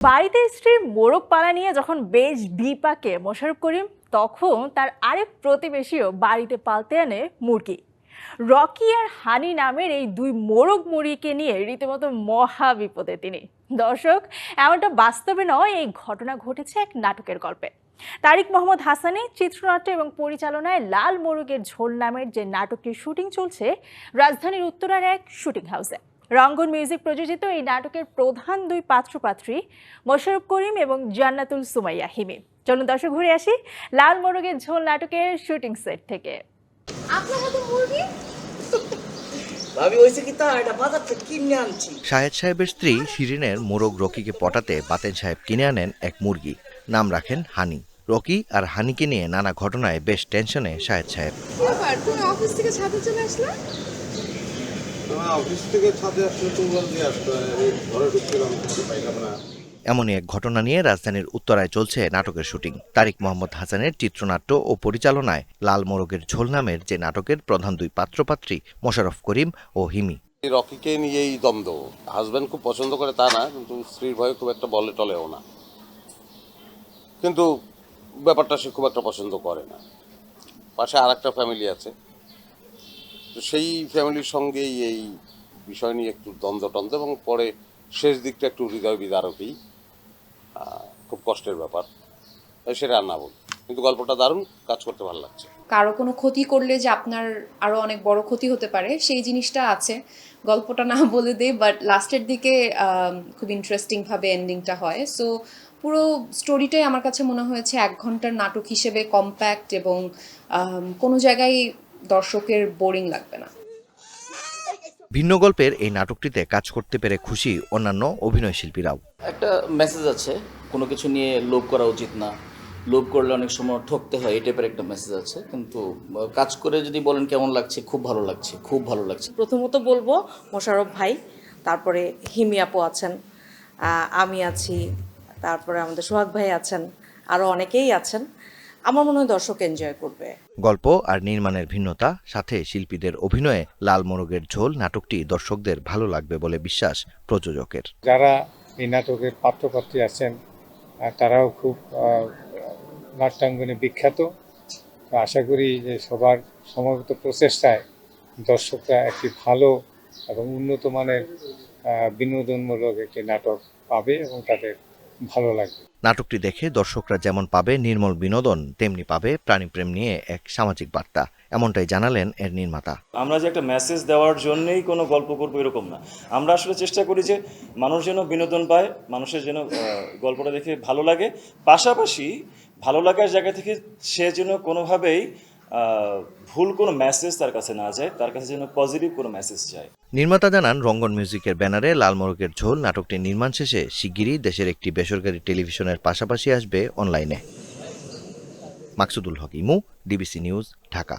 বাড়িতে স্ত্রীর মোরগ পালা নিয়ে যখন বেশ বিপাকে মোশাররফ করিম, তখন তার আরেক প্রতিবেশীও বাড়িতে পালতে আনে মুরগি। রকি আর হানি নামের এই দুই মোরগ মুরগিকে নিয়ে রীতিমতো মহা বিপদে তিনি। দর্শক, এমনটা বাস্তবে নয়, এই ঘটনা ঘটেছে এক নাটকের গল্পে। তারিক মোহাম্মদ হাসানের চিত্রনাট্য এবং পরিচালনায় লাল মোরগের ঝোল নামের যে নাটকটির শুটিং চলছে রাজধানীর উত্তরার এক শুটিং হাউসে। রঙ্গন মিউজিক প্রযোজিত এই নাটকের প্রধান দুই পাত্রপাত্রী মোশাররফ করিম এবং জান্নাতুল সুমাইয়া হিমি। চলুন দর্শক, ঘুরে আসি লাল মোরগের ঝোল নাটকের শুটিং সেট থেকে। আপনার হাতে মুরগি? ভাবি হইছে কি তা এটা বাজার থেকে কিনে আনছি। শাহেদ সাহেবের স্ত্রী শিরিনের মোরগ রকিকে পটাতে বাতেন সাহেব কিনে আনেন এক মুরগি, নাম রাখেন হানি। রকি আর হানিকে নিয়ে নানা ঘটনায় বেশ টেনশনে শাহেদ সাহেব। তুমি অফিস থেকে ছাদে চলে আসলে? অফিস থেকে ছাদে আসলে চুম্বল দিয়ে আসতো, ঘরে ঢুকছিলাম, পাইলাম না। এমনই এক ঘটনা নিয়ে রাজধানীর উত্তরায় চলছে নাটকের শুটিং। তারিক মোহাম্মদ হাসানের চিত্রনাট্য ও পরিচালনায় লাল মোরগের ঝোল নামের যে নাটকের প্রধান দুই পাত্রপাত্রী মোশাররফ করিম ও হিমি। রকিকে নিয়েই দ্বন্দ্ব। হাজব্যান্ড খুব পছন্দ করে তা না, কিন্তু স্ত্রীর ভয়ে খুব একটা বলে টলেও না, কিন্তু ব্যাপারটা সে খুব একটা পছন্দ করে না। পাশে আর একটা ফ্যামিলি আছে, তো সেই ফ্যামিলির সঙ্গেই এই বিষয় নিয়ে একটু দ্বন্দ্ব এবং পরে শেষ দিকটা একটু হৃদয় বিদারকই, খুব কষ্টের ব্যাপার, সেটা আর না বল। কিন্তু গল্পটা দারুণ, কাজ করতে ভালো লাগছে। কারো কোনো ক্ষতি করলে যে আপনার আরো অনেক বড় ক্ষতি হতে পারে সেই জিনিসটা আছে। গল্পটা না বলে দেই, বাট লাস্টের দিকে খুব ইন্টারেস্টিং ভাবে এন্ডিংটা হয়। সো পুরো স্টোরিটাই আমার কাছে মনে হয়েছে 1 ঘন্টার নাটক হিসেবে কম্প্যাক্ট এবং কোনো জায়গায় দর্শকের বোরিং লাগবে না। ভিন্ন গল্পের এই নাটকটিতে কাজ করতে পেরে খুশি অন্যান্য অভিনয় শিল্পীরাও। একটা মেসেজ আছে, কোনো কিছু নিয়ে লোভ করা উচিত না, লোভ করলে অনেক সময় ঠকতে হয়, এই টাইপের একটা মেসেজ আছে। কিন্তু কাজ করে যদি বলেন কেমন লাগছে, খুব ভালো লাগছে, খুব ভালো লাগছে। প্রথমত বলবো মোশাররফ ভাই, তারপরে হিমি আপু আছেন, আমি আছি, তারপরে আমাদের সোহাগ ভাই আছেন, আরও অনেকেই আছেন। আমার মনে হয় দর্শক এনজয় করবে। গল্প আর নির্মাণের ভিন্নতা, সাথে শিল্পীদের অভিনয়ে লাল মোরগের ঝোল নাটকটি দর্শকদের ভালো লাগবে বলে বিশ্বাস প্রযোজকের। যারা এই নাটকের পাত্রপাত্রী আছেন তারাও খুব নাট্যাঙ্গনে বিখ্যাত। আশা করি যে সবার সমবেত প্রচেষ্টায় দর্শকরা একটি ভালো এবং উন্নত মানের বিনোদনমূলক একটি নাটক পাবে এবং তাদের ভালো লাগবে। নাটকটি দেখে দর্শকরা যেমন পাবে নির্মল বিনোদন, তেমনি পাবে প্রাণীপ্রেম নিয়ে এক সামাজিক বার্তা, এমনটাই জানালেন এর নির্মাতা। আমরা যে একটা মেসেজ দেওয়ার জন্যই কোনো গল্প করবো এরকম না, আমরা আসলে চেষ্টা করি যে মানুষ যেন বিনোদন পায়, মানুষের যেন গল্পটা দেখে ভালো লাগে, পাশাপাশি ভালো লাগার জায়গা থেকে সে যেন কোনোভাবেই ভুল কোনো মেসেজ তার কাছে না যায়, তার কাছে যেন পজিটিভ কোনো মেসেজ যায়। নির্মাতা জানান, রঙ্গন মিউজিকের ব্যানারে লাল মোরগের ঝোল নাটকটির নির্মাণ শেষে শিগগিরই দেশের একটি বেসরকারি টেলিভিশনের পাশাপাশি আসবে অনলাইনে। মাকসুদুল হক ইমু, ডিবিসি নিউজ, ঢাকা।